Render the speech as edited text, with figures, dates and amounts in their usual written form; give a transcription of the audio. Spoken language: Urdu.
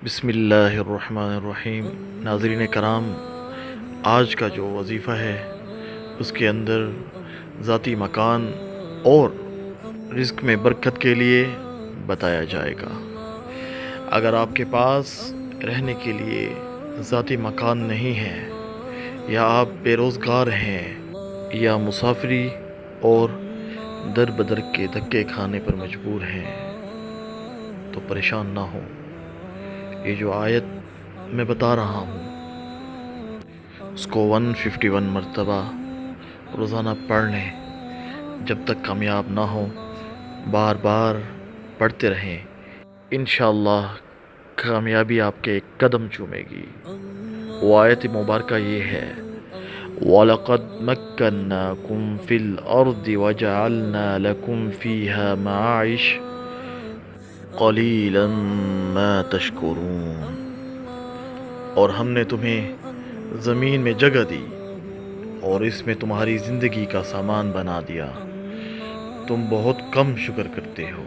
بسم اللہ الرحمن الرحیم۔ ناظرین کرام، آج کا جو وظیفہ ہے اس کے اندر ذاتی مکان اور رزق میں برکت کے لیے بتایا جائے گا۔ اگر آپ کے پاس رہنے کے لیے ذاتی مکان نہیں ہے، یا آپ بے روزگار ہیں، یا مسافری اور در بدر کے دھکے کھانے پر مجبور ہیں، تو پریشان نہ ہوں۔ یہ جو آیت میں بتا رہا ہوں اس کو 151 مرتبہ روزانہ پڑھ لیں، جب تک کامیاب نہ ہو بار بار پڑھتے رہیں، انشاءاللہ کامیابی آپ کے قدم چومے گی۔ وہ آیت مبارکہ یہ ہے: وَلَقَدْ مَكَّنَّاكُمْ فِي الْأَرْضِ وَجَعَلْنَا لَكُمْ فِيهَا مَعَائِشَ قَلِيلًا مَا تَشْكُرُونَ۔ اور ہم نے تمہیں زمین میں جگہ دی اور اس میں تمہاری زندگی کا سامان بنا دیا، تم بہت کم شکر کرتے ہو۔